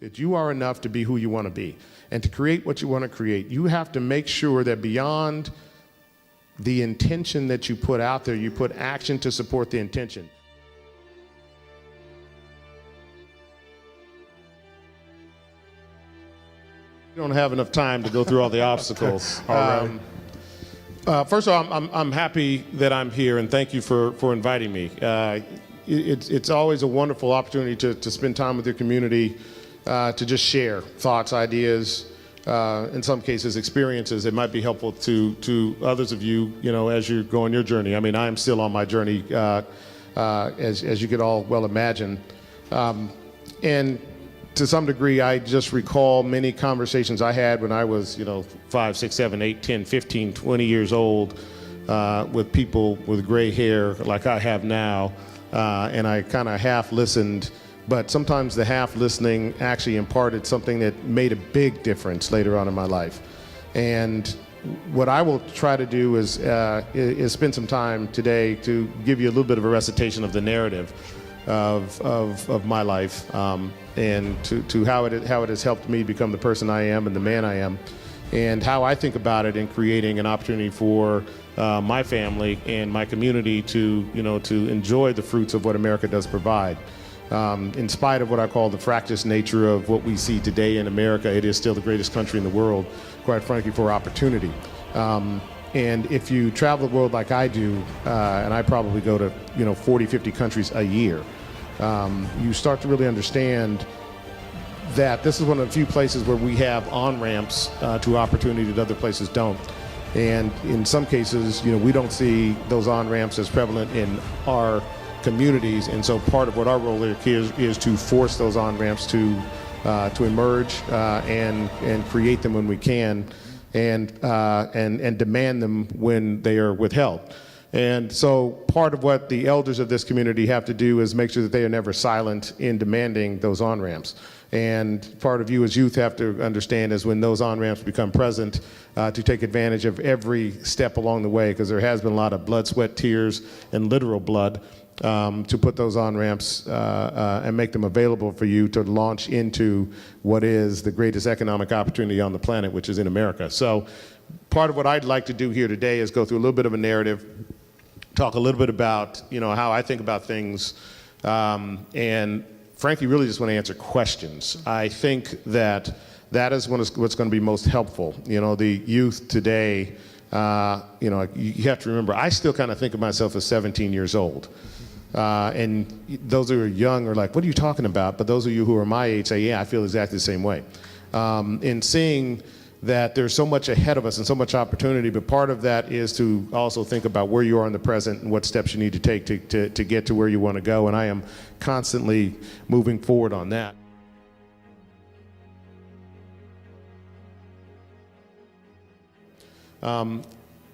that you are enough to be who you want to be. And to create what you want to create, you have to make sure that beyond the intention that you put out there, you put action to support the intention. We don't have enough time to go through all the obstacles. All right. First of all, I'm happy that I'm here, and thank you for inviting me. It's always a wonderful opportunity to spend time with your community, to just share thoughts, ideas, in some cases experiences that might be helpful to others of you, as you go on your journey. I mean, I am still on my journey, as you could all well imagine. And to some degree, I just recall many conversations I had when I was, 5, 6, 7, 8, 10, 15, 20 years old, with people with gray hair like I have now. And I kind of half listened, but sometimes the half listening actually imparted something that made a big difference later on in my life. And what I will try to do is spend some time today to give you a little bit of a recitation of the narrative of my life, and to how it has helped me become the person I am and the man I am, and how I think about it in creating an opportunity for my family and my community to enjoy the fruits of what America does provide. In spite of what I call the fractious nature of what we see today in America, it is still the greatest country in the world, quite frankly, for opportunity. And if you travel the world like I do, and I probably go to 40, 50 countries a year, you start to really understand that this is one of the few places where we have on-ramps to opportunity that other places don't. And in some cases, we don't see those on-ramps as prevalent in our communities. And so part of what our role here is to force those on-ramps to emerge, and create them when we can, and demand them when they are withheld. And so part of what the elders of this community have to do is make sure that they are never silent in demanding those on-ramps. And part of you as youth have to understand is when those on-ramps become present, to take advantage of every step along the way, because there has been a lot of blood, sweat, tears, and literal blood, to put those on-ramps and make them available for you to launch into what is the greatest economic opportunity on the planet, which is in America. So part of what I'd like to do here today is go through a little bit of a narrative, talk a little bit about how I think about things, and frankly really just want to answer questions. I think that is what's going to be most helpful. The youth today, you have to remember, I still kind of think of myself as 17 years old. And those who are young are like, what are you talking about? But those of you who are my age say, yeah, I feel exactly the same way. In seeing that there's so much ahead of us and so much opportunity, but part of that is to also think about where you are in the present and what steps you need to take to get to where you want to go. And I am constantly moving forward on that.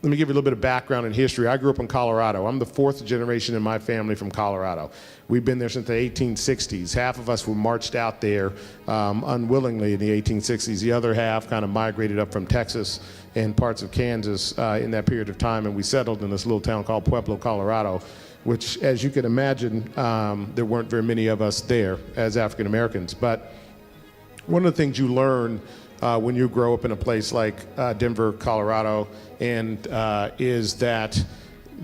Let me give you a little bit of background and history. I grew up in Colorado. I'm the 4th generation in my family from Colorado. We've been there since the 1860s. Half of us were marched out there unwillingly in the 1860s. The other half kind of migrated up from Texas and parts of Kansas in that period of time, and we settled in this little town called Pueblo, Colorado, which, as you can imagine, there weren't very many of us there as African Americans. But one of the things you learn when you grow up in a place like Denver, Colorado, and is that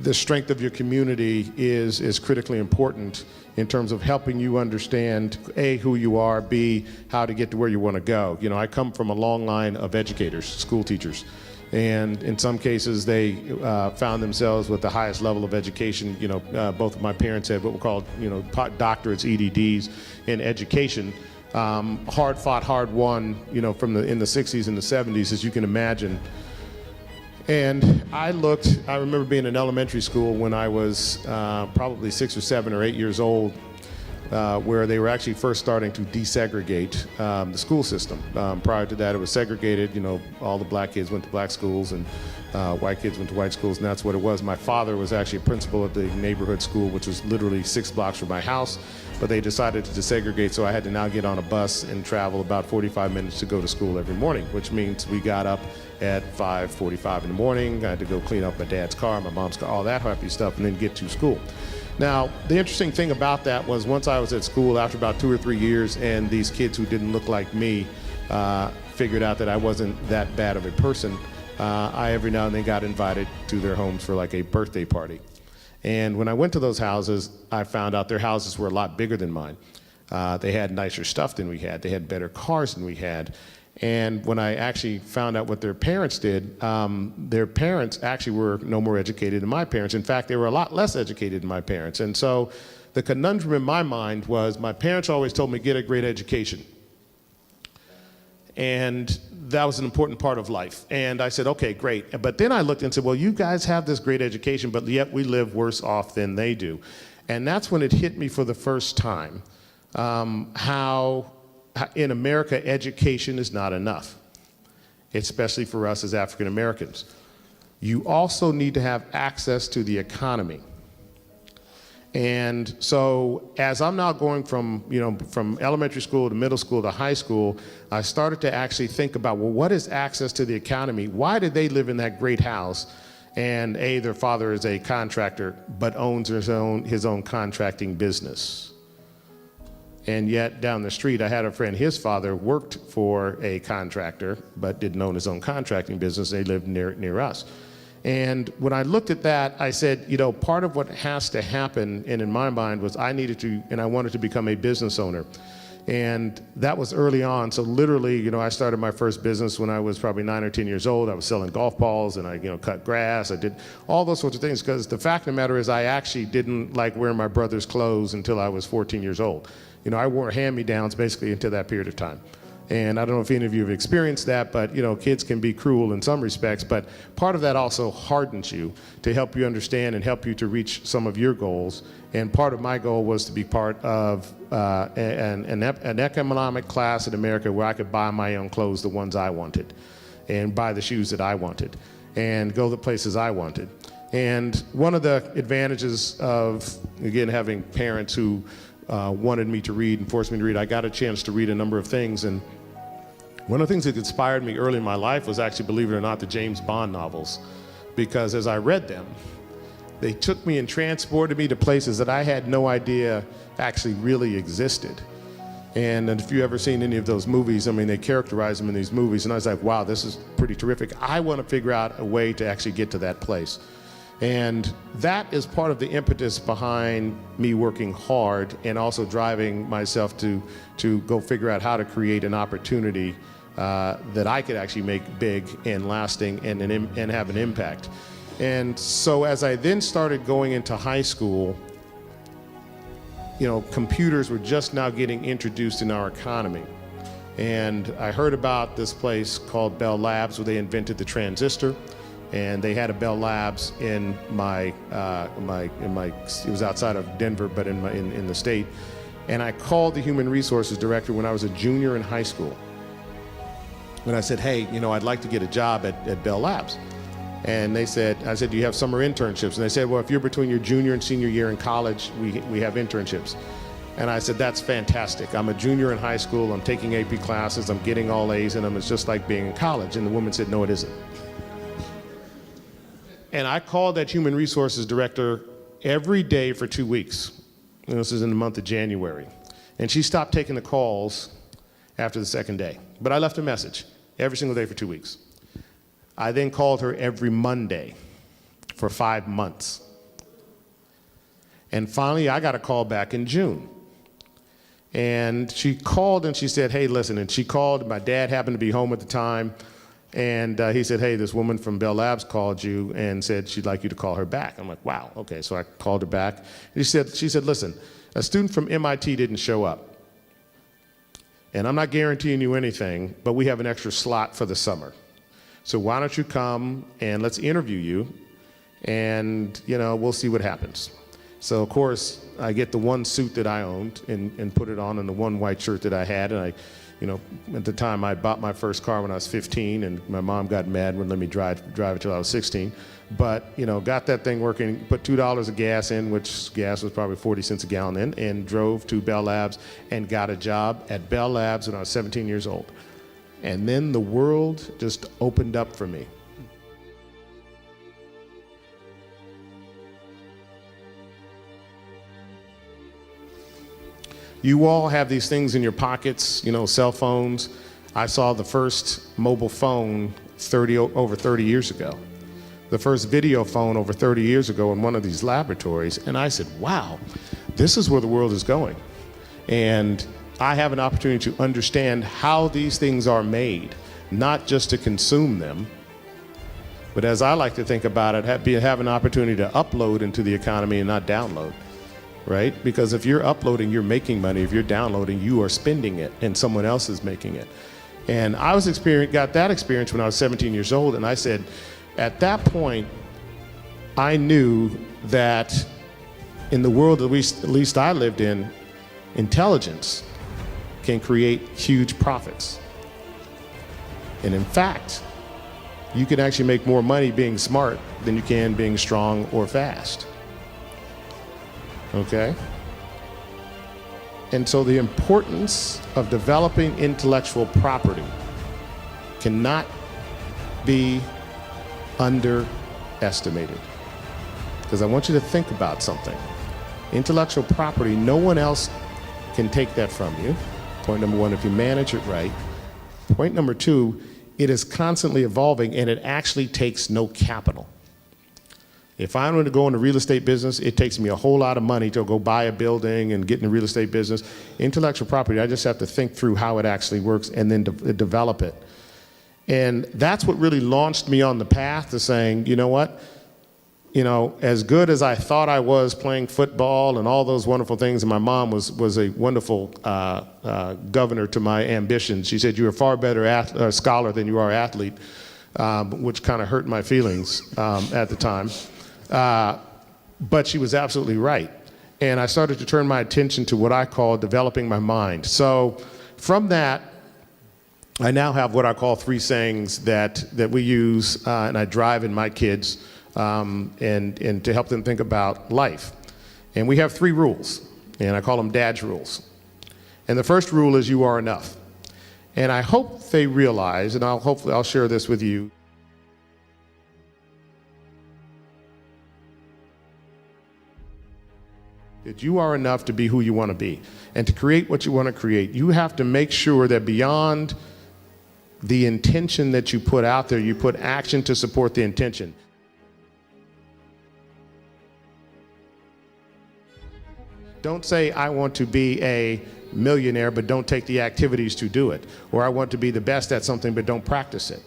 the strength of your community is critically important in terms of helping you understand, A, who you are, B, how to get to where you want to go. I come from a long line of educators, school teachers, and in some cases they found themselves with the highest level of education. Both of my parents had what we called, doctorates, EDDs in education. Hard fought, hard won, in the 60s and the 70s, as you can imagine. And I remember being in elementary school when I was probably 6 or 7 or 8 years old, where they were actually first starting to desegregate the school system. Prior to that, it was segregated. All the black kids went to black schools and white kids went to white schools, and that's what it was. My father was actually a principal at the neighborhood school, which was literally 6 blocks from my house, but they decided to desegregate, so I had to now get on a bus and travel about 45 minutes to go to school every morning, which means we got up at 5:45 in the morning. I had to go clean up my dad's car, my mom's car, all that happy stuff, and then get to school. Now, the interesting thing about that was once I was at school after about 2 or 3 years, and these kids who didn't look like me figured out that I wasn't that bad of a person, I every now and then got invited to their homes for like a birthday party. And when I went to those houses, I found out their houses were a lot bigger than mine. They had nicer stuff than we had. They had better cars than we had. And when I actually found out what their parents did, their parents actually were no more educated than my parents. In fact, they were a lot less educated than my parents. And so the conundrum in my mind was my parents always told me, get a great education. And that was an important part of life. And I said, okay, great. But then I looked and said, well, you guys have this great education, but yet we live worse off than they do. And that's when it hit me for the first time, how in America, education is not enough, especially for us as African Americans. You also need to have access to the economy. And so as I'm now going from elementary school to middle school to high school, I started to actually think about, well, what is access to the economy? Why did they live in that great house? And their father is a contractor, but owns his own contracting business. And yet down the street, I had a friend, his father worked for a contractor, but didn't own his own contracting business. They lived near us. And when I looked at that, I said, part of what has to happen, and in my mind was I wanted to become a business owner. And that was early on. So literally, I started my first business when I was probably 9 or 10 years old. I was selling golf balls and I, cut grass. I did all those sorts of things because the fact of the matter is I actually didn't like wearing my brother's clothes until I was 14 years old. I wore hand-me-downs basically until that period of time. And I don't know if any of you have experienced that, but kids can be cruel in some respects, but part of that also hardens you to help you understand and help you to reach some of your goals. And part of my goal was to be part of an economic class in America where I could buy my own clothes, the ones I wanted, and buy the shoes that I wanted, and go the places I wanted. And one of the advantages of, again, having parents who wanted me to read and forced me to read, I got a chance to read a number of things. And one of the things that inspired me early in my life was actually, believe it or not, the James Bond novels. Because as I read them, they took me and transported me to places that I had no idea actually really existed. And if you've ever seen any of those movies, they characterize them in these movies, and I was like, wow, this is pretty terrific. I want to figure out a way to actually get to that place. And that is part of the impetus behind me working hard and also driving myself to go figure out how to create an opportunity that I could actually make big and lasting and have an impact. And so as I then started going into high school, computers were just now getting introduced in our economy. And I heard about this place called Bell Labs where they invented the transistor. And they had a Bell Labs in it was outside of Denver, but in the state. And I called the human resources director when I was a junior in high school. And I said, hey, I'd like to get a job at Bell Labs. And I said, do you have summer internships? And they said, well, if you're between your junior and senior year in college, we have internships. And I said, that's fantastic. I'm a junior in high school. I'm taking AP classes. I'm getting all A's in them. It's just like being in college. And the woman said, no, it isn't. And I called that human resources director every day for 2 weeks. And this is in the month of January. And she stopped taking the calls after the second day. But I left a message every single day for 2 weeks. I then called her every Monday for 5 months. And finally, I got a call back in June. And she called and she said, hey, listen, and she called, my dad happened to be home at the time. And he said, hey, this woman from Bell Labs called you and said she'd like you to call her back. I'm like, wow, okay. So I called her back. She said, listen, a student from MIT didn't show up. And I'm not guaranteeing you anything, but we have an extra slot for the summer. So why don't you come and let's interview you and, we'll see what happens. So of course, I get the one suit that I owned and put it on and the one white shirt that I had. And at the time, I bought my first car when I was 15, and my mom got mad and wouldn't let me drive it till I was 16. But, got that thing working, put $2 of gas in, which gas was probably 40 cents a gallon then, and drove to Bell Labs and got a job at Bell Labs when I was 17 years old. And then the world just opened up for me. You all have these things in your pockets, cell phones. I saw the first mobile phone over 30 years ago. The first video phone over 30 years ago in one of these laboratories. And I said, wow, this is where the world is going. And I have an opportunity to understand how these things are made, not just to consume them, but as I like to think about it, have an opportunity to upload into the economy and not download, right? Because if you're uploading, you're making money. If you're downloading, you are spending it and someone else is making it. And I got that experience when I was 17 years old, and I said, at that point, I knew that in the world at least I lived in, intelligence can create huge profits. And in fact, you can actually make more money being smart than you can being strong or fast. Okay? And so the importance of developing intellectual property cannot be underestimated. Because I want you to think about something. Intellectual property, no one else can take that from you. Point number one, if you manage it right. Point number two, it is constantly evolving and it actually takes no capital. If I'm going to go in the real estate business, it takes me a whole lot of money to go buy a building and get in the real estate business. Intellectual property, I just have to think through how it actually works and then develop it. And that's what really launched me on the path to saying, you know what? As good as I thought I was playing football and all those wonderful things, and my mom was a wonderful governor to my ambitions. She said, you're a far better scholar than you are athlete, which kind of hurt my feelings at the time. But she was absolutely right. And I started to turn my attention to what I call developing my mind. So from that, I now have what I call 3 sayings that we use and I drive in my kids and to help them think about life. And we have 3 rules, and I call them Dad's rules. And the first rule is you are enough. And I hope they realize, and hopefully I'll share this with you, that you are enough to be who you want to be. And to create what you want to create, you have to make sure that beyond the intention that you put out there, you put action to support the intention. Don't say, I want to be a millionaire, but don't take the activities to do it. Or I want to be the best at something, but don't practice it.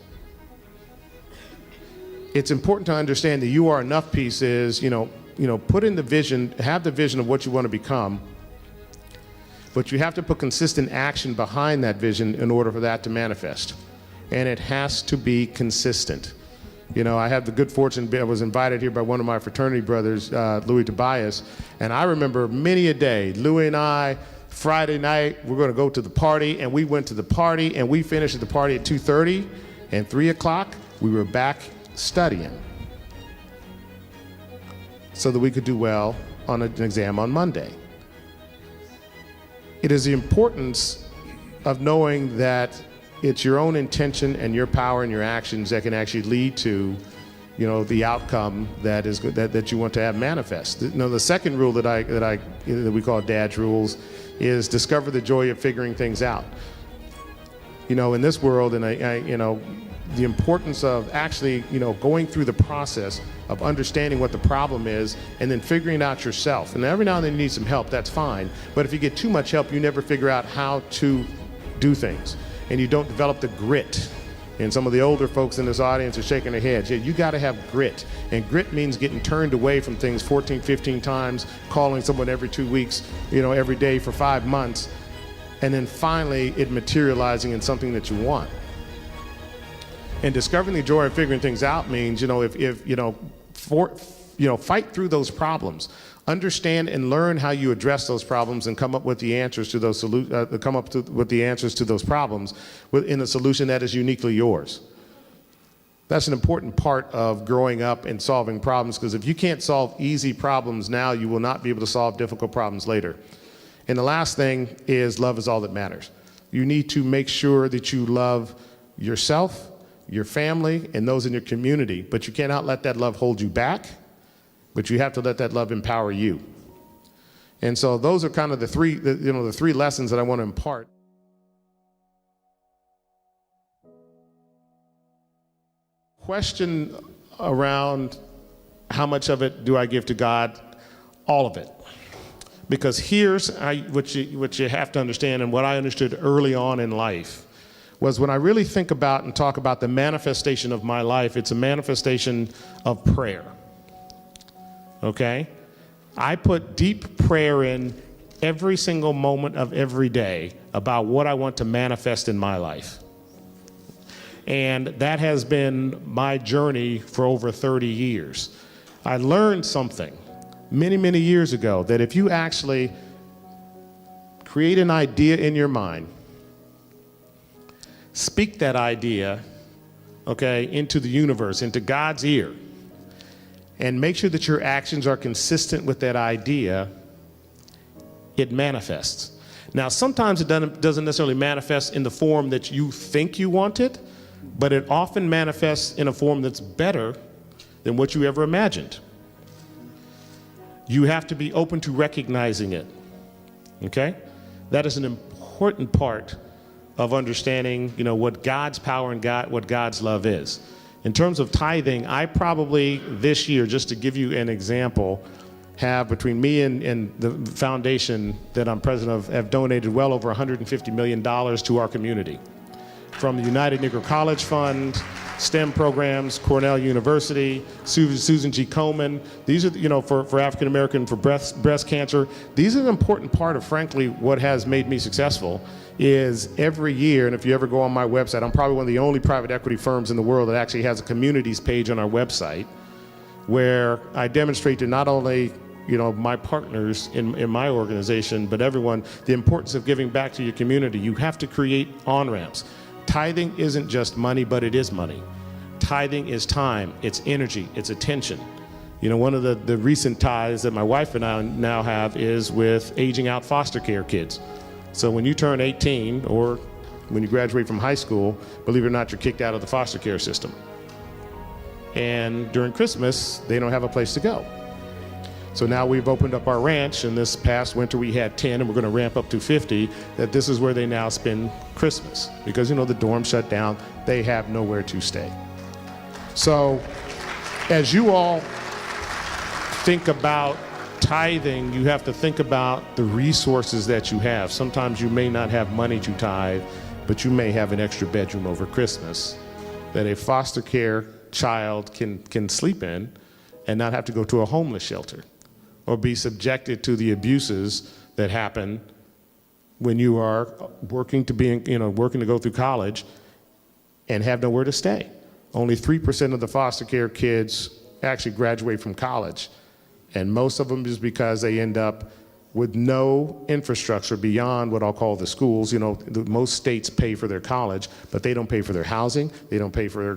It's important to understand the you are enough piece is, put in the vision, have the vision of what you want to become, but you have to put consistent action behind that vision in order for that to manifest. And it has to be consistent. I had the good fortune, I was invited here by one of my fraternity brothers, Louis Tobias, and I remember many a day, Louis and I, Friday night, we're going to go to the party, and we went to the party, and we finished at the party at 2:30, and 3 o'clock, we were back studying so that we could do well on an exam on Monday. It is the importance of knowing that it's your own intention and your power and your actions that can actually lead to, the outcome that is good, that you want to have manifest. The second rule that we call Dad's rules is discover the joy of figuring things out. In this world, and the importance of actually, going through the process of understanding what the problem is and then figuring it out yourself. And every now and then you need some help, that's fine. But if you get too much help, you never figure out how to do things. And you don't develop the grit. And some of the older folks in this audience are shaking their heads. Yeah, you gotta have grit. And grit means getting turned away from things 14, 15 times, calling someone every 2 weeks, every day for 5 months, and then finally it materializing in something that you want. And discovering the joy of figuring things out means, fight through those problems. Understand and learn how you address those problems and come up with the answers to those problems in a solution that is uniquely yours. That's an important part of growing up and solving problems, because if you can't solve easy problems now, you will not be able to solve difficult problems later. And the last thing is love is all that matters. You need to make sure that you love yourself, your family, and those in your community, but you cannot let that love hold you back. But you have to let that love empower you. And so those are kind of the three lessons that I want to impart. Question around how much of it do I give to God? All of it. Because here's what you have to understand, and what I understood early on in life was, when I really think about and talk about the manifestation of my life, it's a manifestation of prayer. Okay? I put deep prayer in every single moment of every day about what I want to manifest in my life. And that has been my journey for over 30 years. I learned something many, many years ago, that if you actually create an idea in your mind, speak that idea, okay, into the universe, into God's ear, and make sure that your actions are consistent with that idea, it manifests. Now, sometimes it doesn't necessarily manifest in the form that you think you want it, but it often manifests in a form that's better than what you ever imagined. You have to be open to recognizing it, okay? That is an important part of understanding, what God's power and what God's love is. In terms of tithing, I probably this year, just to give you an example, have, between me and the foundation that I'm president of, have donated well over $150 million to our community. From the United Negro College Fund, STEM programs, Cornell University, Susan G. Komen. These are, for African American, for breast cancer. These are an important part of, frankly, what has made me successful. Is every year, and if you ever go on my website, I'm probably one of the only private equity firms in the world that actually has a communities page on our website, where I demonstrate to not only my partners in my organization, but everyone, the importance of giving back to your community. You have to create on-ramps. Tithing isn't just money, but it is money. Tithing is time, it's energy, it's attention. One of the recent ties that my wife and I now have is with aging out foster care kids. So when you turn 18, or when you graduate from high school, believe it or not, you're kicked out of the foster care system. And during Christmas, they don't have a place to go. So now we've opened up our ranch, and this past winter we had 10, and we're going to ramp up to 50, that this is where they now spend Christmas. Because, the dorm shut down, they have nowhere to stay. So as you all think about tithing, you have to think about the resources that you have. Sometimes you may not have money to tithe, but you may have an extra bedroom over Christmas that a foster care child can sleep in and not have to go to a homeless shelter, or be subjected to the abuses that happen when you are working to go through college and have nowhere to stay. Only 3% of the foster care kids actually graduate from college, and most of them is because they end up with no infrastructure beyond what I'll call the schools. Most states pay for their college, but they don't pay for their housing. They don't pay for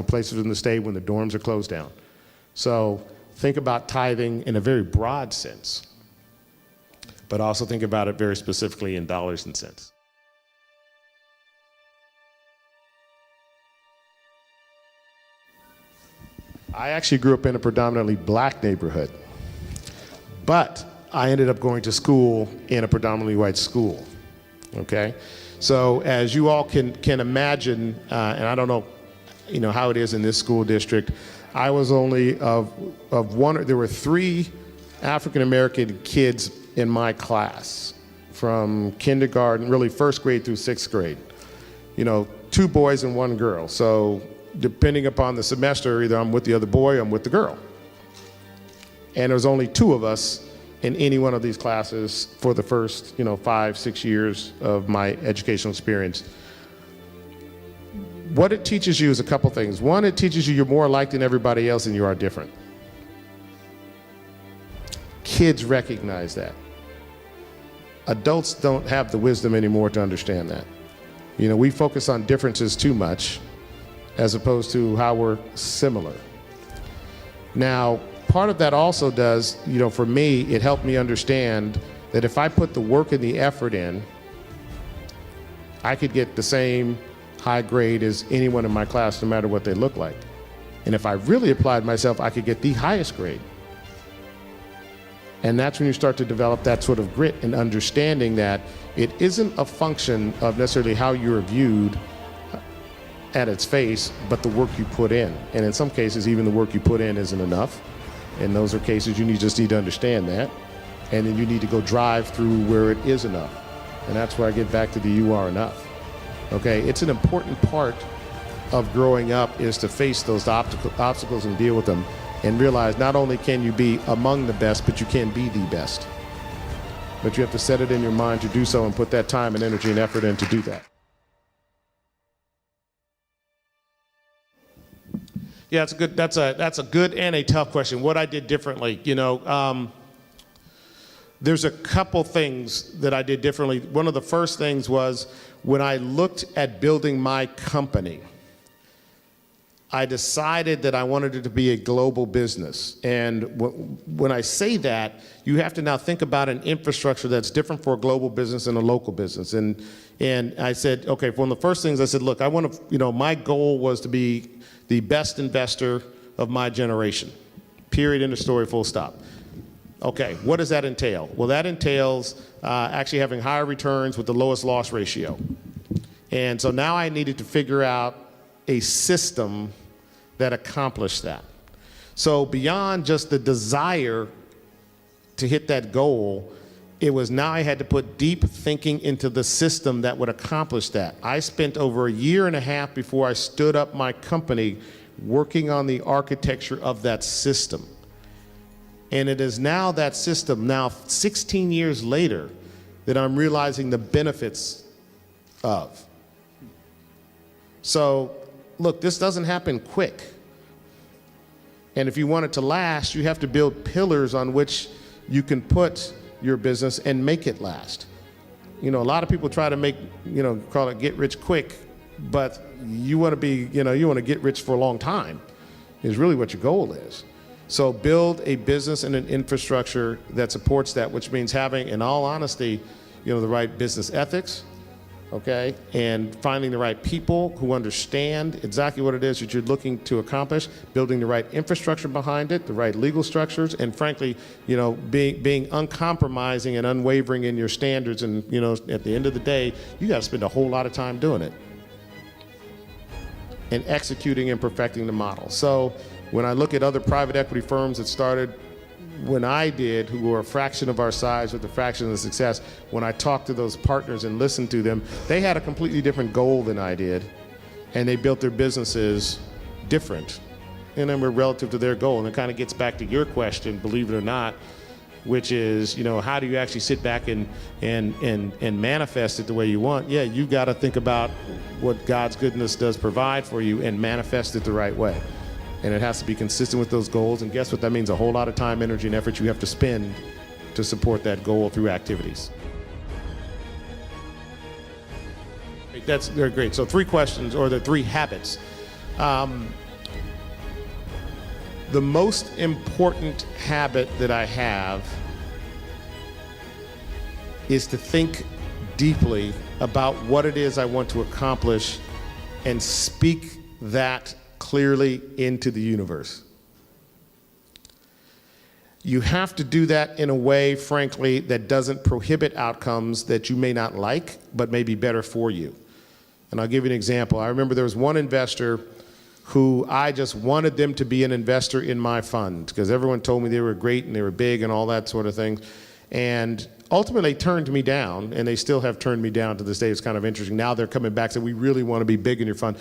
places in the state when the dorms are closed down. So think about tithing in a very broad sense, but also think about it very specifically in dollars and cents. I actually grew up in a predominantly black neighborhood, but I ended up going to school in a predominantly white school, okay? So as you all can imagine, and I don't know, how it is in this school district, I was only of one. There were 3 African-American kids in my class from kindergarten, really first grade through 6th grade. 2 boys and 1 girl. So depending upon the semester, either I'm with the other boy or I'm with the girl. And there was only 2 of us in any one of these classes for the first, 5-6 years of my educational experience. What it teaches you is a couple things. One, it teaches you you're more alike than everybody else and you are different. Kids recognize that. Adults don't have the wisdom anymore to understand that. We focus on differences too much as opposed to how we're similar. Now, part of that also does, for me, it helped me understand that if I put the work and the effort in, I could get the same high grade as anyone in my class, no matter what they look like. And if I really applied myself, I could get the highest grade. And that's when you start to develop that sort of grit and understanding that it isn't a function of necessarily how you're viewed at its face, but the work you put in. And in some cases, even the work you put in isn't enough. In those are cases just need to understand that. And then you need to go drive through where it is enough. And that's where I get back to the you are enough. Okay, it's an important part of growing up is to face those obstacles and deal with them and realize not only can you be among the best, but you can be the best. But you have to set it in your mind to do so and put that time and energy and effort in to do that. Yeah, that's a good and a tough question. What I did differently, there's a couple things that I did differently. One of the first things was when I looked at building my company, I decided that I wanted it to be a global business. And when I say that, you have to now think about an infrastructure that's different for a global business and a local business. And I said, okay, one of the first things I said, look, I want to, my goal was to be the best investor of my generation. Period, end of story, full stop. Okay, what does that entail? Well, that entails actually having higher returns with the lowest loss ratio. And so now I needed to figure out a system that accomplished that. So beyond just the desire to hit that goal, it was now I had to put deep thinking into the system that would accomplish that. I spent over a year and a half before I stood up my company working on the architecture of that system. And it is now that system, now 16 years later, that I'm realizing the benefits of. So, look, this doesn't happen quick. And if you want it to last, you have to build pillars on which you can put your business and make it last. A lot of people try to make, call it get rich quick, but you want to be, you want to get rich for a long time is really what your goal is. So build a business and an infrastructure that supports that, which means having, in all honesty, the right business ethics, okay, and finding the right people who understand exactly what it is that you're looking to accomplish, building the right infrastructure behind it, the right legal structures, and frankly, being uncompromising and unwavering in your standards. And, at the end of the day, you got to spend a whole lot of time doing it and executing and perfecting the model. So when I look at other private equity firms that started when I did, who were a fraction of our size with a fraction of the success, when I talked to those partners and listened to them, they had a completely different goal than I did, and they built their businesses different, and then we're relative to their goal. And it kind of gets back to your question, believe it or not, which is, how do you actually sit back and manifest it the way you want? Yeah, you got to think about what God's goodness does provide for you and manifest it the right way. And it has to be consistent with those goals. And guess what? That means a whole lot of time, energy, and effort you have to spend to support that goal through activities. That's very great. So 3 questions, or the 3 habits. The most important habit that I have is to think deeply about what it is I want to accomplish and speak that clearly into the universe. You have to do that in a way, frankly, that doesn't prohibit outcomes that you may not like, but may be better for you. And I'll give you an example. I remember there was one investor who I just wanted them to be an investor in my fund because everyone told me they were great and they were big and all that sort of thing. And ultimately turned me down, and they still have turned me down to this day. It's kind of interesting. Now they're coming back and saying, we really want to be big in your fund.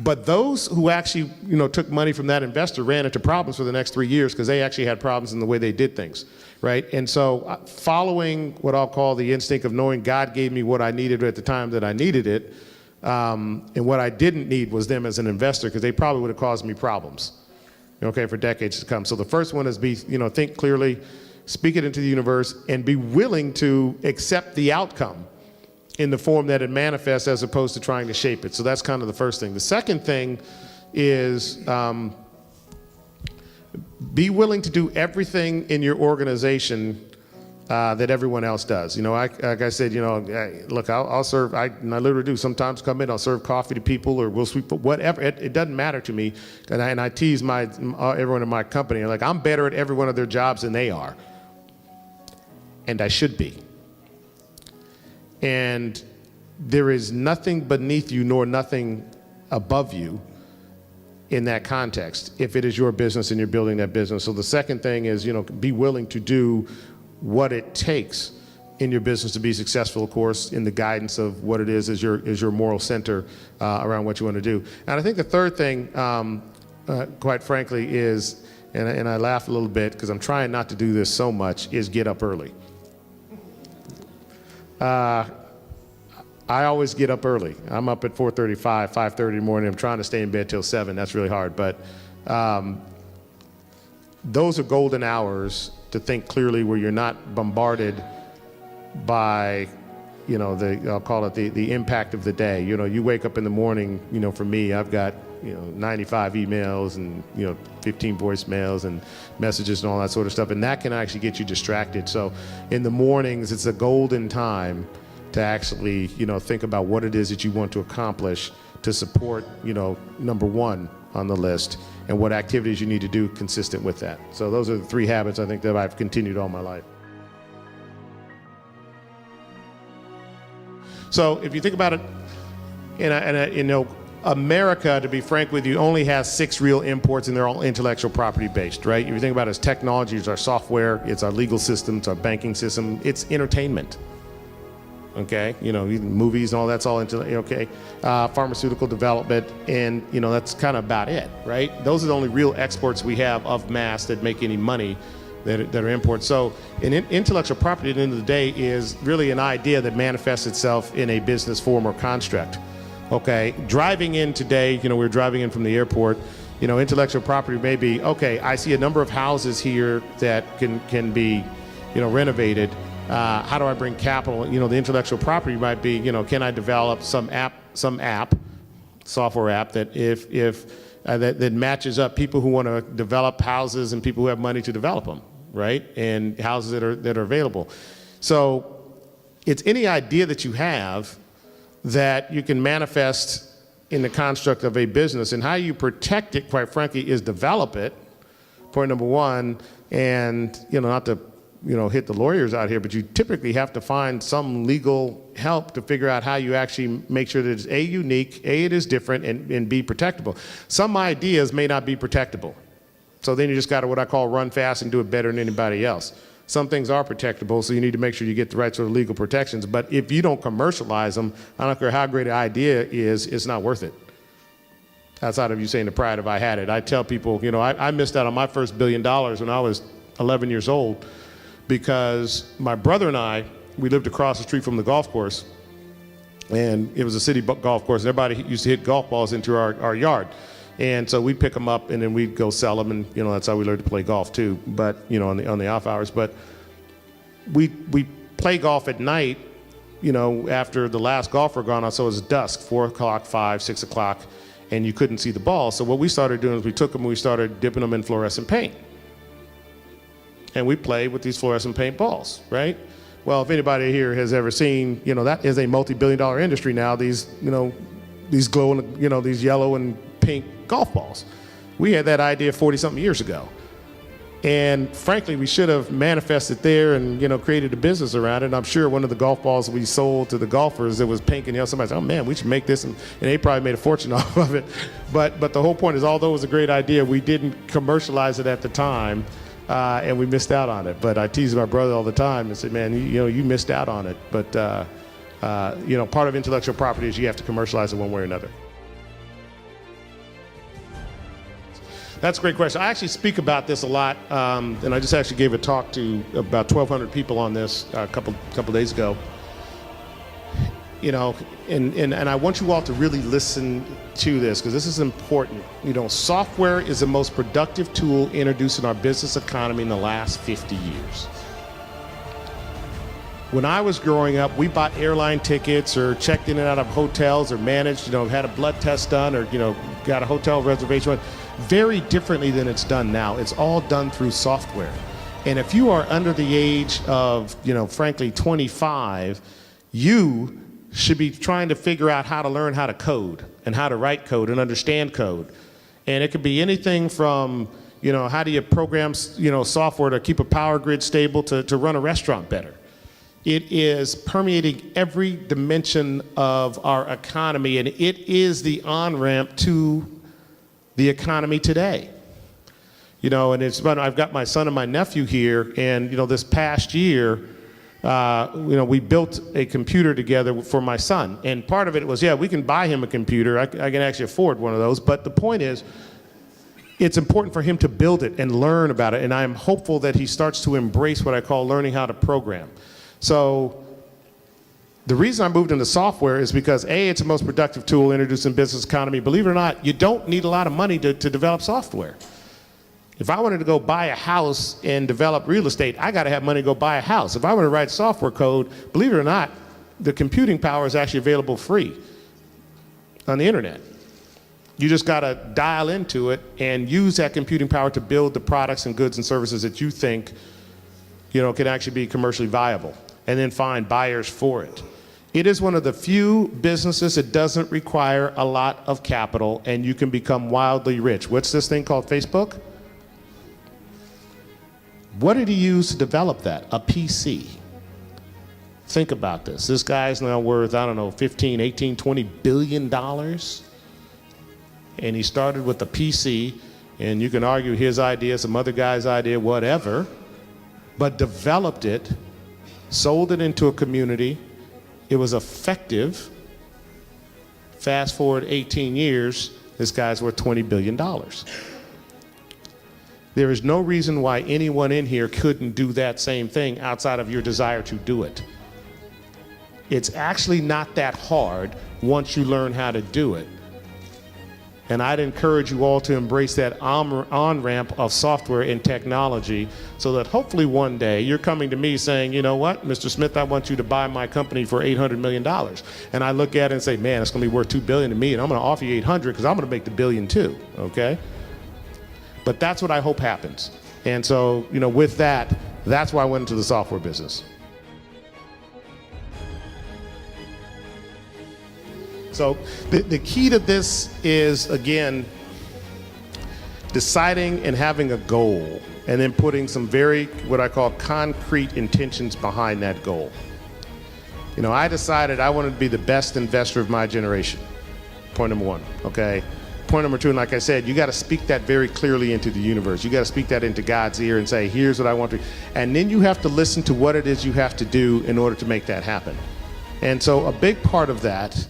But those who actually, took money from that investor ran into problems for the next 3 years because they actually had problems in the way they did things, right? And so following what I'll call the instinct of knowing God gave me what I needed at the time that I needed it, and what I didn't need was them as an investor because they probably would have caused me problems, okay, for decades to come. So the first one is think clearly, speak it into the universe, and be willing to accept the outcome in the form that it manifests as opposed to trying to shape it. So that's kind of the first thing. The second thing is be willing to do everything in your organization that everyone else does. Like I said, look, I'll serve, I literally do sometimes come in, I'll serve coffee to people or we'll sweep, whatever. It doesn't matter to me. And I tease everyone in my company, like I'm better at every one of their jobs than they are. and I should be. And there is nothing beneath you nor nothing above you in that context, if it is your business and you're building that business. So the second thing is, be willing to do what it takes in your business to be successful, of course, in the guidance of what it is your moral center around what you want to do. And I think the third thing, quite frankly, is, and I laugh a little bit because I'm trying not to do this so much, is get up early. I always get up early. I'm up at 4:35, 5:30 in the morning. I'm trying to stay in bed till 7. That's really hard. But those are golden hours to think clearly, where you're not bombarded by, I'll call it the impact of the day. You wake up in the morning, for me, I've got, 95 emails and, 15 voicemails and messages and all that sort of stuff. And that can actually get you distracted. So in the mornings, it's a golden time to actually, think about what it is that you want to accomplish to support, number one on the list, and what activities you need to do consistent with that. So those are the 3 habits I think that I've continued all my life. So if you think about it, America, to be frank with you, only has 6 real imports, and they're all intellectual property based, right? If you think about it as technology, it's our software, it's our legal system, it's our banking system, it's entertainment. Okay, movies and all that's all into, pharmaceutical development, and that's kind of about it, right? Those are the only real exports we have of mass that make any money that are imports. So intellectual property at the end of the day is really an idea that manifests itself in a business form or construct. Okay, driving in today, we're driving in from the airport, intellectual property may be, okay, I see a number of houses here that can be, renovated. How do I bring capital? The intellectual property might be, can I develop some software app that that matches up people who want to develop houses and people who have money to develop them, right? And houses that are available. So it's any idea that you have that you can manifest in the construct of a business, and how you protect it, quite frankly, is develop it. Point number one, and not to hit the lawyers out here, but you typically have to find some legal help to figure out how you actually make sure that it's A, unique, A, it is different, and B, protectable. Some ideas may not be protectable. So then you just got to, what I call, run fast and do it better than anybody else. Some things are protectable, so you need to make sure you get the right sort of legal protections. But if you don't commercialize them, I don't care how great an idea is, it's not worth it. Outside of you saying the pride if I had it. I tell people, I missed out on my first $1 billion when I was 11 years old, because my brother and I, we lived across the street from the golf course, and it was a city golf course, and everybody used to hit golf balls into our yard. And so we'd pick them up, and then we'd go sell them, and that's how we learned to play golf too. But on the off hours. But we play golf at night, after the last golfer gone on. So it was dusk, 4 o'clock, 5, 6 o'clock, and you couldn't see the ball. So what we started doing is we took them and we started dipping them in fluorescent paint, and we played with these fluorescent paint balls, right? Well, if anybody here has ever seen, that is a multi-billion-dollar industry now. These glowing, these yellow and pink golf balls. We had that idea 40-something years ago. And frankly, we should have manifested there and, created a business around it. And I'm sure one of the golf balls we sold to the golfers that was pink, and somebody said, oh man, we should make this. And they probably made a fortune off of it. But the whole point is, although it was a great idea, we didn't commercialize it at the time. And we missed out on it. But I tease my brother all the time and say, man, you missed out on it. But, part of intellectual property is you have to commercialize it one way or another. That's a great question. I actually speak about this a lot, and I just actually gave a talk to about 1,200 people on this a couple days ago. And I want you all to really listen to this, because this is important. Software is the most productive tool introduced in our business economy in the last 50 years. When I was growing up, we bought airline tickets or checked in and out of hotels or managed, had a blood test done or, got a hotel reservation very differently than it's done now. It's all done through software. And if you are under the age of, frankly, 25, you should be trying to figure out how to learn how to code and how to write code and understand code. And it could be anything from, How do you program, software to keep a power grid stable to run a restaurant better? It is permeating every dimension of our economy, and it is the on-ramp to the economy today. And it's fun. I've got my son and my nephew here, and this past year, we built a computer together for my son, and part of it was, we can buy him a computer. I can actually afford one of those, but the point is, it's important for him to build it and learn about it, and I'm hopeful that he starts to embrace what I call learning how to program. So the reason I moved into software is because A, it's the most productive tool introduced in business economy. Believe it or not, you don't need a lot of money to develop software. If I wanted to go buy a house and develop real estate, I got to have money to go buy a house. If I want to write software code, believe it or not, the computing power is actually available free on the internet. You just got to dial into it and use that computing power to build the products and goods and services that you think, can actually be commercially viable, and then find buyers for it. It is one of the few businesses that doesn't require a lot of capital, and you can become wildly rich. What's this thing called Facebook? What did he use to develop that? A PC. Think about this. This guy's now worth, 15, 18, 20 billion dollars. And he started with a PC, and you can argue his idea, some other guy's idea, whatever, but developed it, sold it into a community. It was effective. Fast forward 18 years, this guy's worth $20 billion. There is no reason why anyone in here couldn't do that same thing outside of your desire to do it. It's actually not that hard once you learn how to do it. And I'd encourage you all to embrace that on-ramp of software and technology so that hopefully one day you're coming to me saying, you know what, Mr. Smith, I want you to buy my company for $800 million. And I look at it and say, man, it's going to be worth $2 billion to me, and I'm going to offer you 800 because I'm going to make the billion too, okay? But that's what I hope happens. And so, with that, that's why I went into the software business. So the key to this is, again, deciding and having a goal, and then putting some what I call concrete intentions behind that goal. I decided I wanted to be the best investor of my generation. Point number one, okay? Point number two, and like I said, you got to speak that very clearly into the universe. You got to speak that into God's ear and say, here's what I want to do. And then you have to listen to what it is you have to do in order to make that happen. And so a big part of that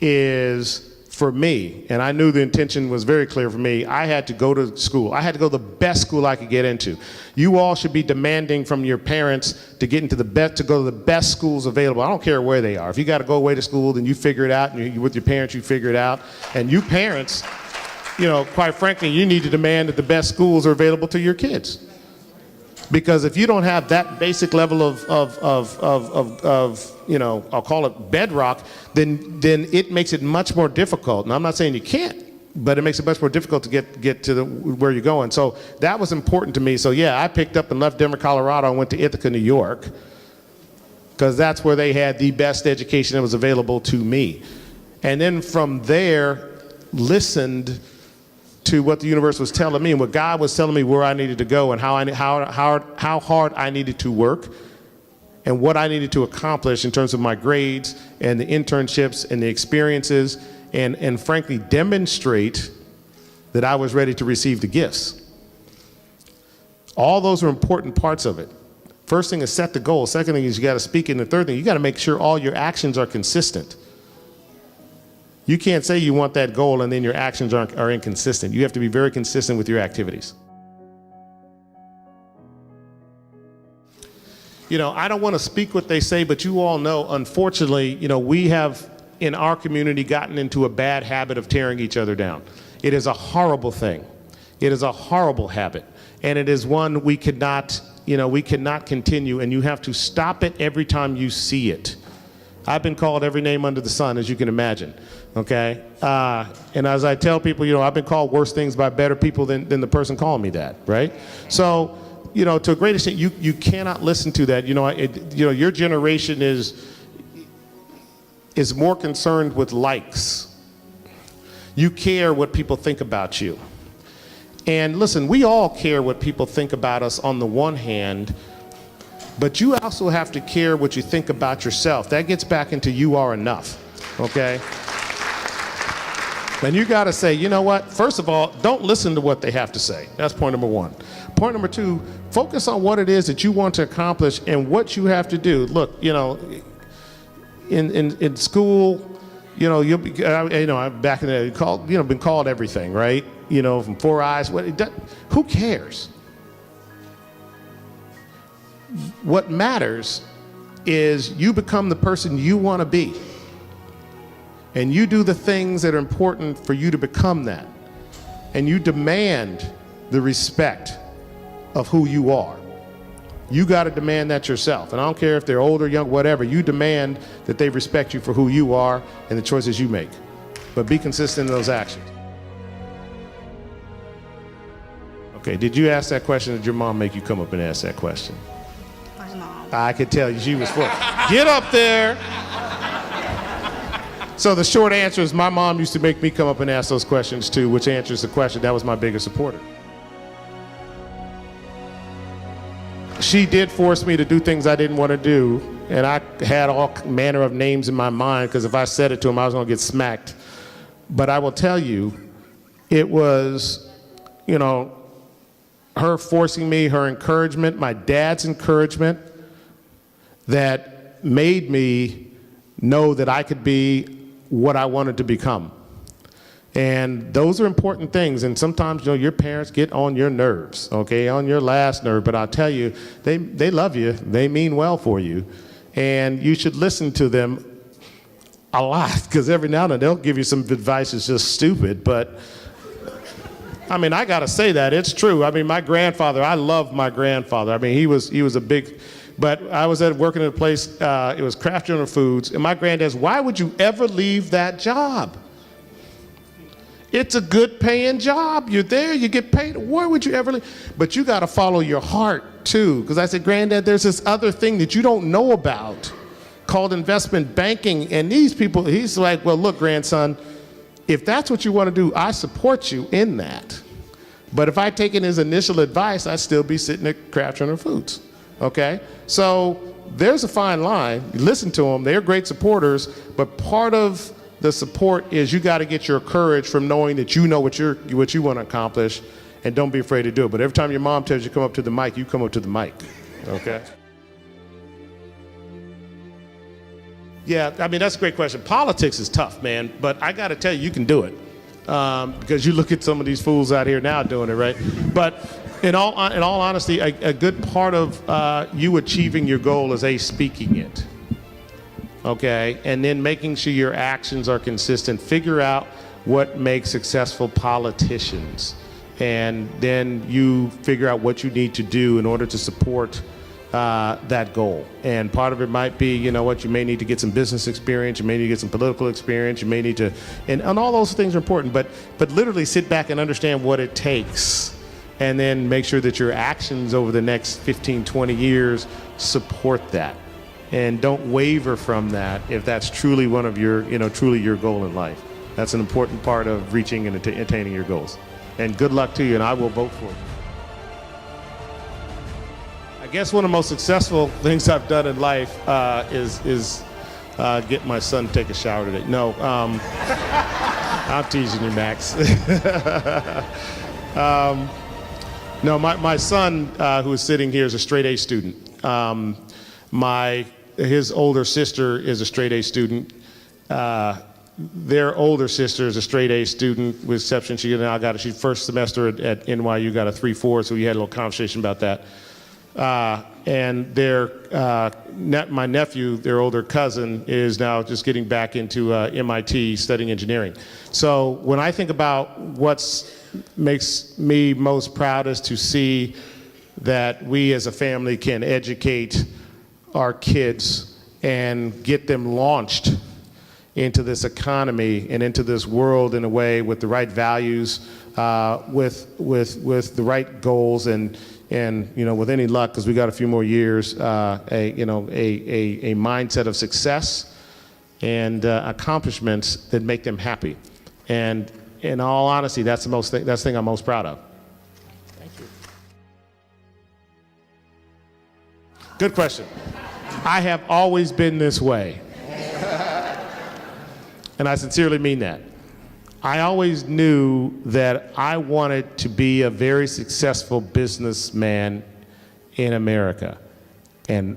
is, for me, and I knew the intention was very clear for me, I had to go to school. I had to go to the best school I could get into. You all should be demanding from your parents to get into the best, to go to the best schools available. I don't care where they are. If you got to go away to school, then you figure it out, and with your parents, you figure it out. And you parents, quite frankly, you need to demand that the best schools are available to your kids. Because if you don't have that basic level of I'll call it bedrock, then it makes it much more difficult. And I'm not saying you can't, but it makes it much more difficult to get to where you're going. So that was important to me. So I picked up and left Denver, Colorado, and went to Ithaca, New York, because that's where they had the best education that was available to me. And then from there, listened to what the universe was telling me and what God was telling me where I needed to go and how hard I needed to work and what I needed to accomplish in terms of my grades and the internships and the experiences, and frankly demonstrate that I was ready to receive the gifts. All those are important parts of it. First thing is set the goal. Second thing is you got to speak it. And the third thing, you got to make sure all your actions are consistent. You can't say you want that goal and then your actions are inconsistent. You have to be very consistent with your activities. I don't want to speak what they say, but you all know, unfortunately, we have in our community gotten into a bad habit of tearing each other down. It is a horrible thing. It is a horrible habit. And it is one we cannot continue, and you have to stop it every time you see it. I've been called every name under the sun, as you can imagine, okay? And as I tell people, I've been called worse things by better people than the person calling me that, right? So, to a great extent, you cannot listen to that. Your generation is more concerned with likes. You care what people think about you. And listen, we all care what people think about us on the one hand, but you also have to care what you think about yourself. That gets back into you are enough, okay? And you got to say, you know what? First of all, don't listen to what they have to say. That's point number one. Point number two, focus on what it is that you want to accomplish and what you have to do. Look, you know, in school, you know, you'll be, back in the, been called everything, right? You know, from four eyes. Who cares? What matters is you become the person you want to be. And you do the things that are important for you to become that. And you demand the respect of who you are. You got to demand that yourself. And I don't care if they're old or young, whatever. You demand that they respect you for who you are and the choices you make. But be consistent in those actions. Okay, did you ask that question or did your mom make you come up and ask that question? My mom. I could tell you she was full. Get up there. So the short answer is my mom used to make me come up and ask those questions too, which answers the question. That was my biggest supporter. She did force me to do things I didn't want to do, and I had all manner of names in my mind because if I said it to him, I was going to get smacked. But I will tell you, it was, you know, her forcing me, her encouragement, my dad's encouragement that made me know that I could be what I wanted to become. And those are important things. And sometimes, you know, your parents get on your nerves, okay, on your last nerve. But I'll tell you, they love you. They mean well for you. And you should listen to them a lot because every now and then they'll give you some advice that's just stupid. But I mean, I got to say that. It's true. I mean, my grandfather, I love my grandfather. I mean, he was a big... But I was working at a place, it was Kraft General Foods, and my granddad's, why would you ever leave that job? It's a good paying job. You're there, you get paid. Why would you ever leave? But you got to follow your heart too. Because I said, Granddad, there's this other thing that you don't know about called investment banking. And these people, he's like, well, look, grandson, if that's what you want to do, I support you in that. But if I'd taken his initial advice, I'd still be sitting at Kraft General Foods. Okay, so there's a fine line. You listen to them, they're great supporters, but part of the support is you got to get your courage from knowing that you know what you want to accomplish, and don't be afraid to do it. But every time your mom tells you to come up to the mic, you come up to the mic, okay? Yeah, I mean, that's a great question. Politics is tough, man, but I got to tell you, you can do it. Because you look at some of these fools out here now doing it, right? But in all honesty, a good part of you achieving your goal is speaking it, okay? And then making sure your actions are consistent. Figure out what makes successful politicians. And then you figure out what you need to do in order to support that goal. And part of it might be, you know what, you may need to get some business experience, you may need to get some political experience, you may need to, and all those things are important, but literally sit back and understand what it takes. And then make sure that your actions over the next 15, 20 years support that. And don't waver from that if that's truly one of your, truly your goal in life. That's an important part of reaching and attaining your goals. And good luck to you, and I will vote for you. I guess one of the most successful things I've done in life is get my son to take a shower today. No, I'm teasing you, Max. No, my son, who is sitting here, is a straight A student. His older sister is a straight A student. Their older sister is a straight A student, with exception she now got she's first semester at NYU, got a 3.4, so we had a little conversation about that. And my nephew, their older cousin, is now just getting back into MIT studying engineering. So when I think about what makes me most proud is to see that we as a family can educate our kids and get them launched into this economy and into this world in a way with the right values, with the right goals, and with any luck, because we got a few more years, a mindset of success and accomplishments that make them happy. And in all honesty, that's the thing I'm most proud of. Good question. I have always been this way. And I sincerely mean that. I always knew that I wanted to be a very successful businessman in America. And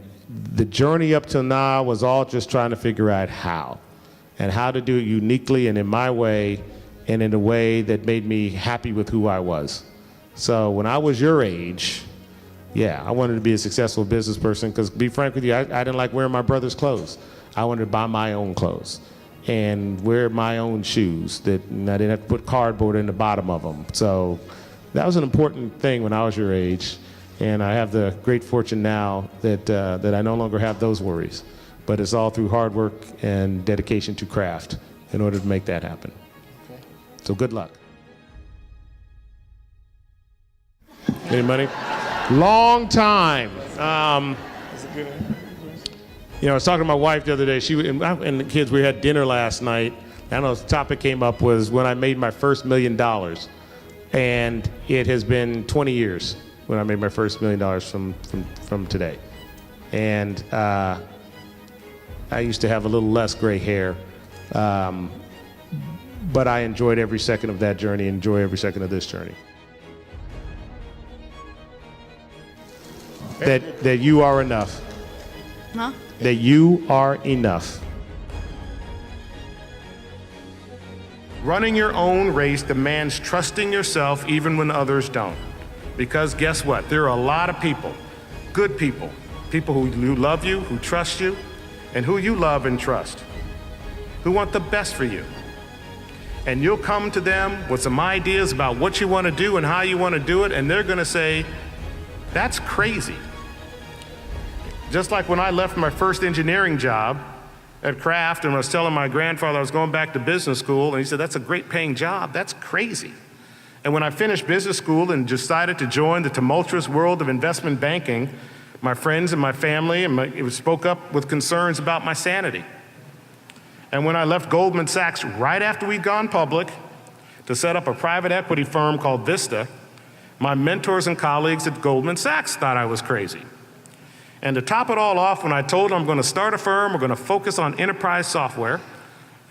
the journey up till now was all just trying to figure out how, and how to do it uniquely and in my way, and in a way that made me happy with who I was. So when I was your age, yeah, I wanted to be a successful business person because, to be frank with you, I didn't like wearing my brother's clothes. I wanted to buy my own clothes and wear my own shoes that I didn't have to put cardboard in the bottom of them. So that was an important thing when I was your age. And I have the great fortune now that I no longer have those worries. But it's all through hard work and dedication to craft in order to make that happen. Okay. So good luck. Any money? Long time. You know, I was talking to my wife the other day. She and the kids, we had dinner last night. I know the topic came up was when I made my first $1 million. And it has been 20 years when I made my first $1 million from today. And I used to have a little less gray hair. But I enjoyed every second of that journey, enjoy every second of this journey. That you are enough. Huh? That you are enough. Running your own race demands trusting yourself even when others don't. Because guess what? There are a lot of people, good people, people who love you, who trust you, and who you love and trust, who want the best for you. And you'll come to them with some ideas about what you want to do and how you want to do it, and they're going to say, that's crazy. Just like when I left my first engineering job at Kraft and I was telling my grandfather I was going back to business school, and he said, that's a great paying job, that's crazy. And when I finished business school and decided to join the tumultuous world of investment banking, my friends and my family spoke up with concerns about my sanity. And when I left Goldman Sachs right after we'd gone public to set up a private equity firm called Vista, my mentors and colleagues at Goldman Sachs thought I was crazy. And to top it all off, when I told them I'm going to start a firm, we're going to focus on enterprise software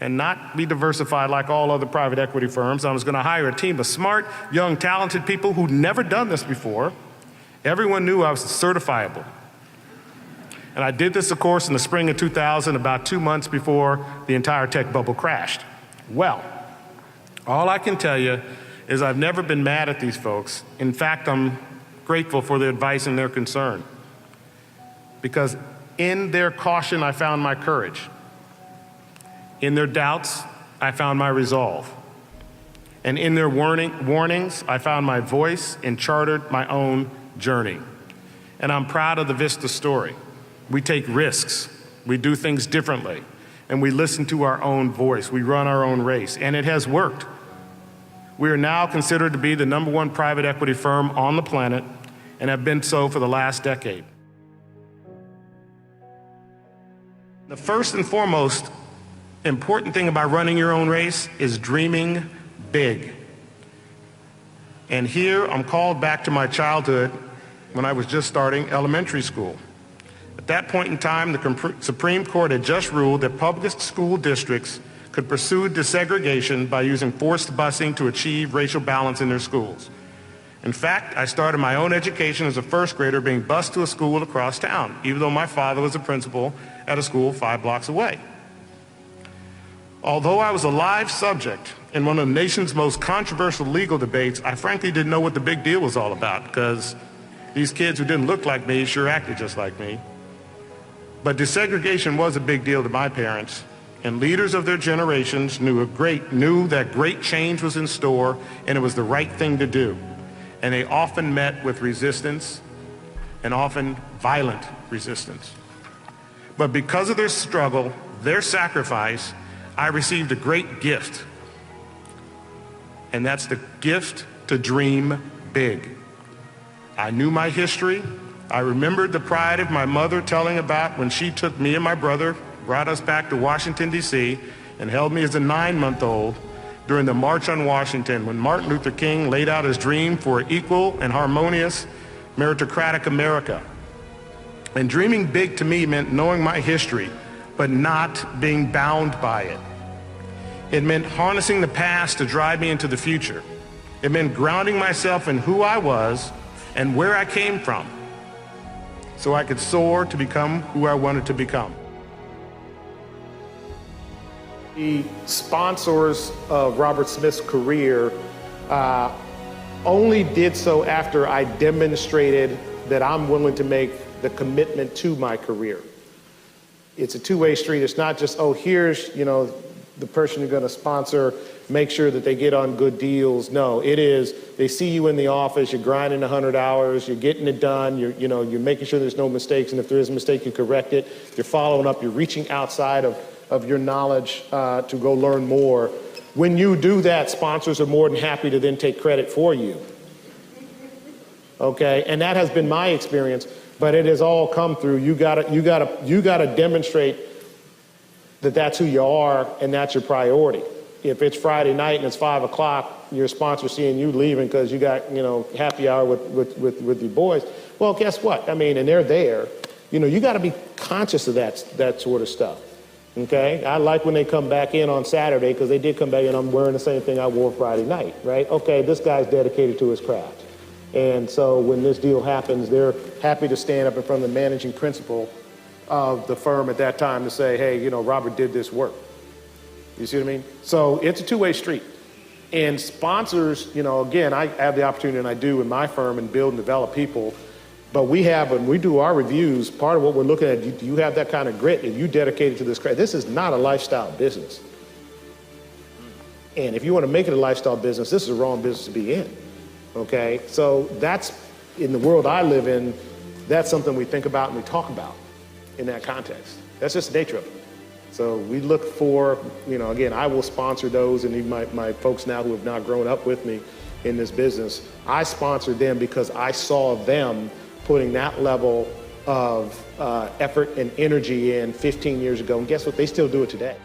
and not be diversified like all other private equity firms, I was going to hire a team of smart, young, talented people who'd never done this before. Everyone knew I was certifiable. And I did this, of course, in the spring of 2000, about 2 months before the entire tech bubble crashed. Well, all I can tell you is I've never been mad at these folks. In fact, I'm grateful for their advice and their concern. Because in their caution, I found my courage. In their doubts, I found my resolve. And in their warnings, I found my voice and chartered my own journey. And I'm proud of the Vista story. We take risks, we do things differently, and we listen to our own voice. We run our own race, and it has worked. We are now considered to be the #1 private equity firm on the planet and have been so for the last decade. The first and foremost important thing about running your own race is dreaming big. And here I'm called back to my childhood when I was just starting elementary school. At that point in time, the Supreme Court had just ruled that public school districts could pursue desegregation by using forced busing to achieve racial balance in their schools. In fact, I started my own education as a first grader being bused to a school across town, even though my father was a principal at a school 5 blocks away. Although I was a live subject in one of the nation's most controversial legal debates, I frankly didn't know what the big deal was all about, because these kids who didn't look like me sure acted just like me. But desegregation was a big deal to my parents, and leaders of their generations knew that great change was in store, and it was the right thing to do. And they often met with resistance, and often violent resistance. But because of their struggle, their sacrifice, I received a great gift. And that's the gift to dream big. I knew my history. I remembered the pride of my mother telling about when she took me and my brother, brought us back to Washington, D.C., and held me as a 9-month-old during the March on Washington, when Martin Luther King laid out his dream for equal and harmonious meritocratic America. And dreaming big to me meant knowing my history, but not being bound by it. It meant harnessing the past to drive me into the future. It meant grounding myself in who I was and where I came from, so I could soar to become who I wanted to become. The sponsors of Robert Smith's career only did so after I demonstrated that I'm willing to make the commitment to my career. It's a two-way street. It's not just, oh, here's, the person you're going to sponsor, make sure that they get on good deals. No, it is, they see you in the office, you're grinding 100 hours, you're getting it done, you're making sure there's no mistakes, and if there is a mistake, you correct it. You're following up, you're reaching outside of your knowledge to go learn more. When you do that, sponsors are more than happy to then take credit for you. Okay, and that has been my experience, but it has all come through. You gotta demonstrate that that's who you are and that's your priority. If it's Friday night and it's 5 o'clock, your sponsor seeing you leaving because you got, happy hour with your boys, well, guess what? And they're there. You got to be conscious of that sort of stuff. Okay? I like when they come back in on Saturday because they did come back in. I'm wearing the same thing I wore Friday night, right? Okay, this guy's dedicated to his craft. And so when this deal happens, they're happy to stand up in front of the managing principal of the firm at that time to say, hey, Robert did this work. You see what I mean? So it's a two-way street. And sponsors, again, I have the opportunity, and I do in my firm, and build and develop people. But when we do our reviews, part of what we're looking at, do you have that kind of grit? Are you dedicated to this craft? This is not a lifestyle business. And if you want to make it a lifestyle business, this is the wrong business to be in. Okay? So that's, in the world I live in, that's something we think about and we talk about in that context. That's just the nature of it. So we look for, again, I will sponsor those, and even my folks now who have not grown up with me in this business, I sponsored them because I saw them putting that level of effort and energy in 15 years ago, and guess what? They still do it today.